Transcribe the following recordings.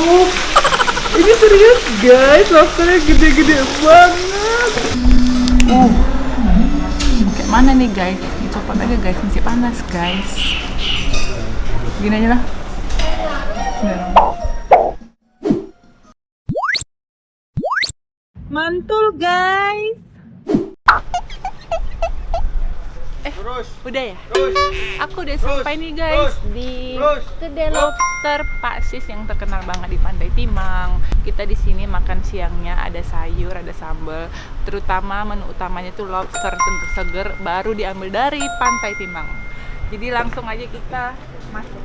Ini serius guys, lobsternya gede-gede banget. Kayak mana nih guys? Dicopot aja guys, masih panas guys. Gini aja lah. Mantul guys. Udah ya? Aku udah sampai nih guys di kedai lobster Pak Sis yang terkenal banget di Pantai Timang. Kita di sini makan siangnya ada sayur, ada sambal. Terutama menu utamanya tuh lobster seger-seger baru diambil dari Pantai Timang. Jadi langsung aja kita masuk.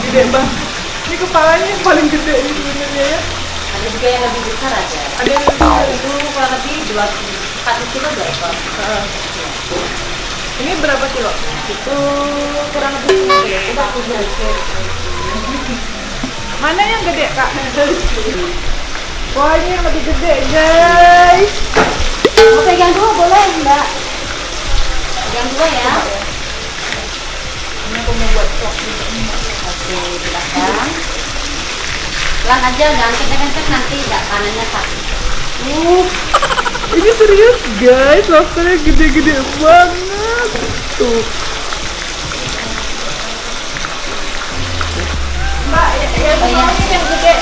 Gede banget. Ini kepalanya yang paling gede ini sebenarnya ya. Ada juga yang lebih besar ada. Ada yang lebih besar. Itu kurang lebih 4 kilo 2 ekor. Ini berapa kilo? Itu kurang lebih 5 kilo. Kita punya. Mana yang gede kak? Wah ini yang lebih gede guys. Mau pegang dulu boleh mbak? Pegang dulu ya. Ini aku mau buat vlog. Oke, silakan. Pelan aja, jangan kenceng-kenceng nanti nggak kanannya sakit. Ini serius guys, lobsternya gede-gede banget. Tuh. Mbak, yang gede.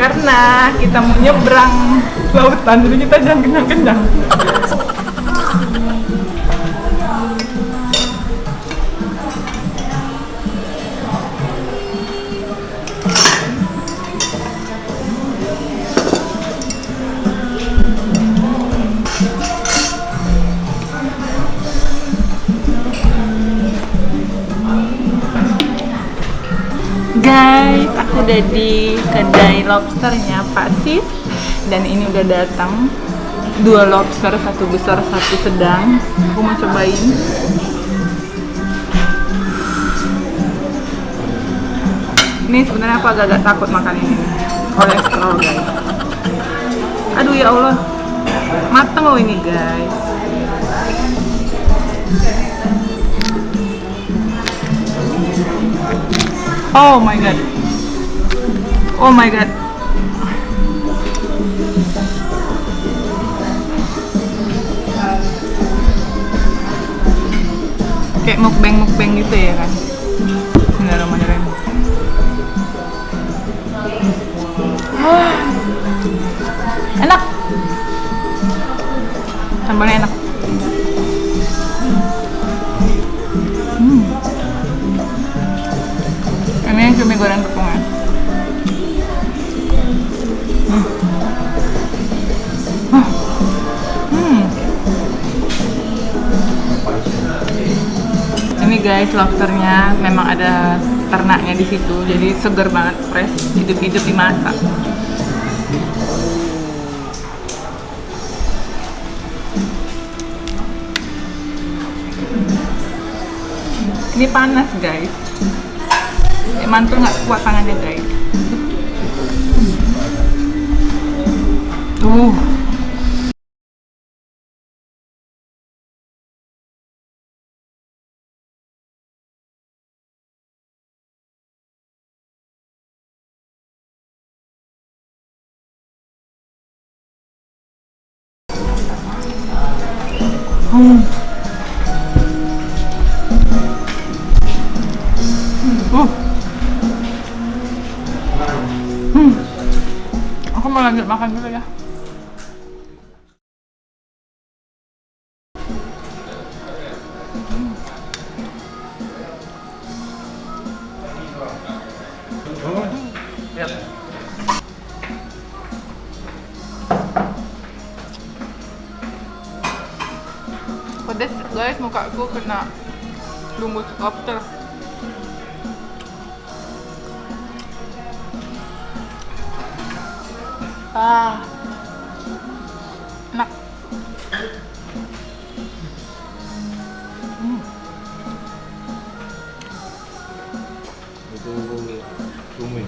Karena kita mau nyebrang lautan, jadi kita jangan kenyang-kenyang. Guys, aku udah di kedai lobsternya Pak Sis dan ini udah datang 2 lobster, 1 besar, 1 sedang. Aku mau cobain. Ini sebenarnya aku agak-agak takut makan ini. Kolesterol guys. Aduh ya Allah, mateng loh ini guys. Oh my god. Oh my god. Kayak mukbang gitu ya kan. Bismillahirrahmanirrahim. Enak. Sambalnya enak. Ini Ini cumi goreng tepungnya. Ini guys, lobsternya memang ada ternaknya di situ, jadi seger banget, fresh, hidup-hidup dimasak. Ini panas guys, mantul nggak kuat tangannya guys. Aku mau lanjut makan dulu ya. Pedes guys, mukaku kena bumbu lobster. Enak. Itu bumi.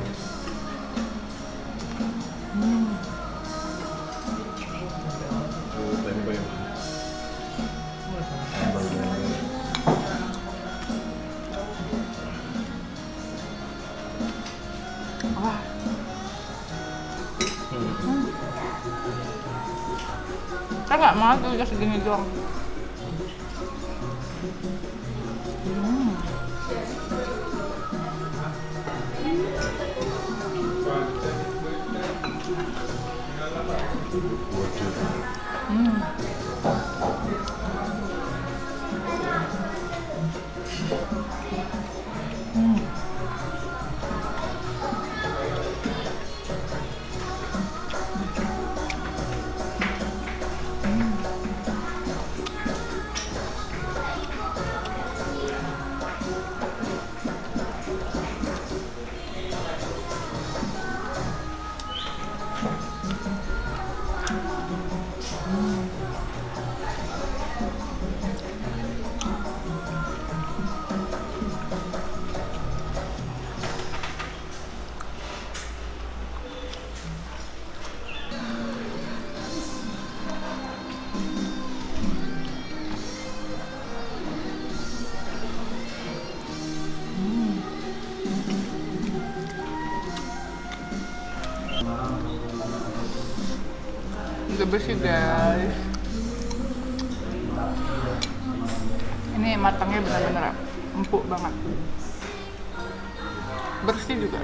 Tempe. Wah. Saya nggak mau tuh udah segini doang. Udah bersih guys. Ini matangnya benar-benar empuk banget. Bersih juga.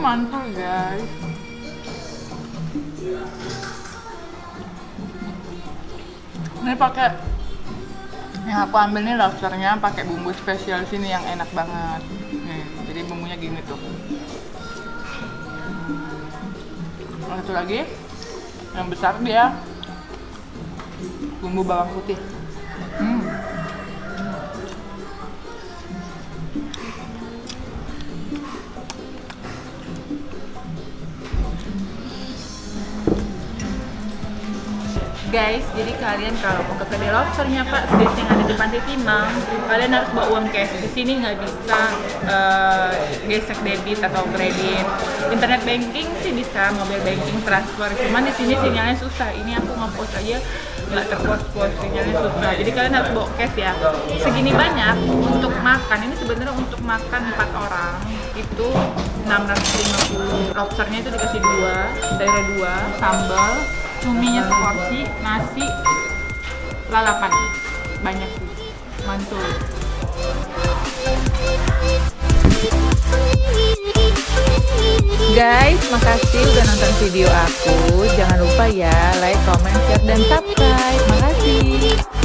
Mantul guys. Ini pakai yang aku ambil nih lobsternya pakai bumbu spesial sini yang enak banget. Nih, jadi bumbunya gini tuh. Satu lagi yang besar dia bumbu bawang putih. Guys, jadi kalian kalau mau ke kedai lobsternya Pak Sis yang ada di Pantai Timang, kalian harus bawa uang cash. Di sini nggak bisa gesek debit atau kredit. Internet banking sih bisa, mobile banking, transfer. Cuman di sini sinyalnya susah. Ini aku nge-post aja nggak terpost-post, sinyalnya susah. Jadi kalian harus bawa cash ya. Segini banyak untuk makan. Ini sebenarnya untuk makan 4 orang itu 650. Lobsternya itu dikasih 2, daerah 2, sambal, cuminya seporsi, nasi, lalapan. Banyak sih, mantul. Guys, makasih udah nonton video aku. Jangan lupa ya, like, comment, share, dan subscribe. Makasih.